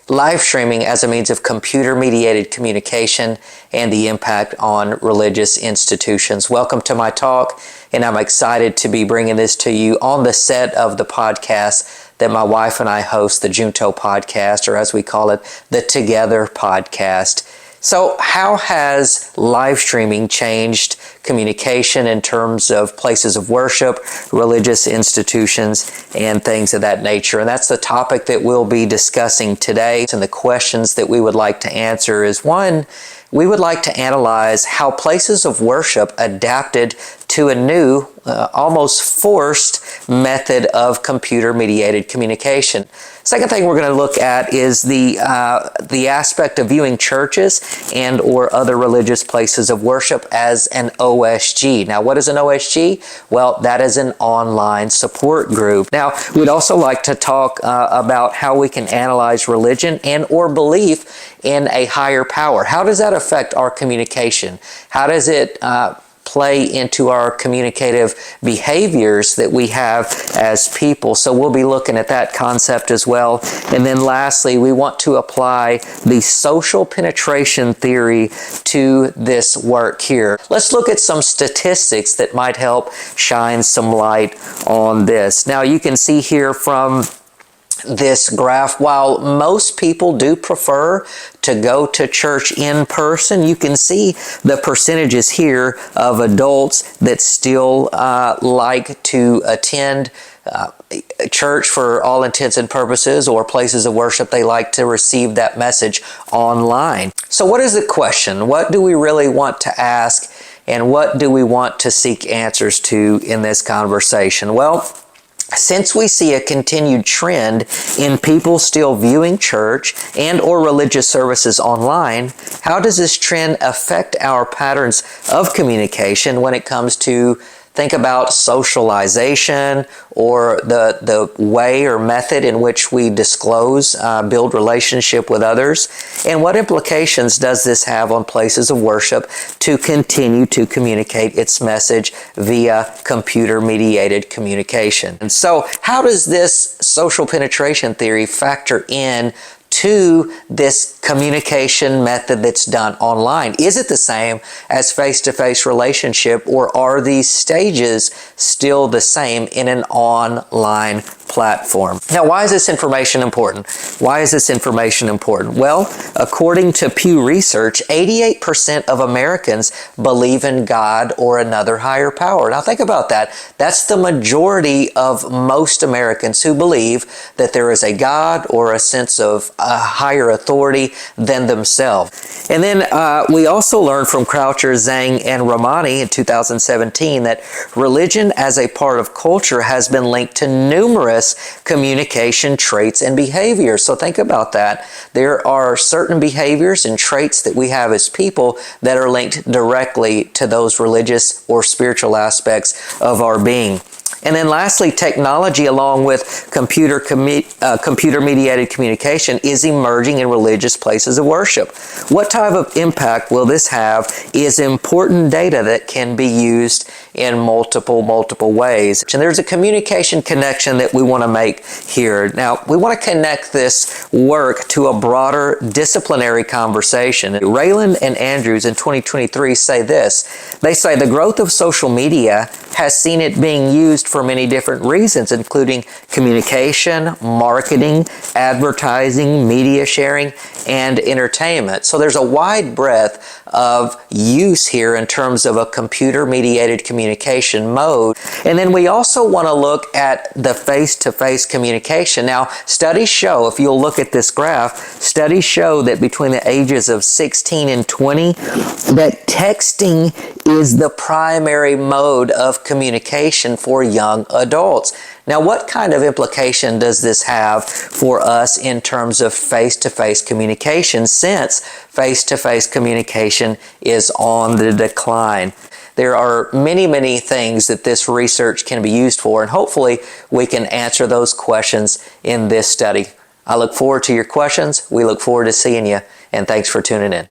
live streaming as a means of computer-mediated communication and the impact on religious institutions. Welcome to my talk, and I'm excited to be bringing this to you on the set of the podcast that my wife and I host, the Junto podcast, or as we call it, the Together podcast. So how has live streaming changed communication in terms of places of worship, religious institutions, and things of that nature? And that's the topic that we'll be discussing today. And the questions that we would like to answer is, one, we would like to analyze how places of worship adapted to a new, almost forced method of computer-mediated communication. Second thing we're going to look at is the aspect of viewing churches and or other religious places of worship as an OSG. Now, what is an OSG? Well, that is an online support group. Now, we'd also like to talk about how we can analyze religion and or belief in a higher power. How does that affect our communication? How does it play into our communicative behaviors that we have as people? So we'll be looking at that concept as well. And then lastly, we want to apply the social penetration theory to this work here. Let's look at some statistics that might help shine some light on this. Now you can see here from this graph, while most people do prefer to go to church in person, you can see the percentages here of adults that still like to attend church for all intents and purposes, or places of worship. They like to receive that message online. So what is the question? What do we really want to ask, and what do we want to seek answers to in this conversation? Well, since we see a continued trend in people still viewing church and or religious services online, how does this trend affect our patterns of communication when it comes to think about socialization or the way or method in which we disclose, build relationship with others? And what implications does this have on places of worship to continue to communicate its message via computer-mediated communication? And so how does this social penetration theory factor in to this communication method that's done online? Is it the same as face-to-face relationship, or are these stages still the same in an online platform? Now, why is this information important? Why is this information important? Well, according to Pew Research, 88% of Americans believe in God or another higher power. Now, think about that. That's the majority of most Americans who believe that there is a God or a sense of a higher authority than themselves. And then we also learned from Croucher, Zhang, and Ramani in 2017 that religion as a part of culture has been linked to numerous communication traits and behaviors. So think about that. There are certain behaviors and traits that we have as people that are linked directly to those religious or spiritual aspects of our being. And then lastly, technology along with computer-mediated communication is emerging in religious places of worship. What type of impact will this have is important data that can be used in multiple ways. And there's a communication connection that we want to make here. Now, we want to connect this work to a broader disciplinary conversation. Rayland and Andrews in 2023 say this. They say the growth of social media has seen it being used for many different reasons, including communication, marketing, advertising, media sharing, and entertainment. So there's a wide breadth of use here in terms of a computer-mediated communication mode. And then we also want to look at the face-to-face communication. Now, studies show, if you'll look at this graph, studies show that between the ages of 16 and 20, that texting is the primary mode of communication for young adults. Now, what kind of implication does this have for us in terms of face-to-face communication, since face-to-face communication is on the decline? There are many things that this research can be used for, and hopefully we can answer those questions in this study. I look forward to your questions. We look forward to seeing you, and thanks for tuning in.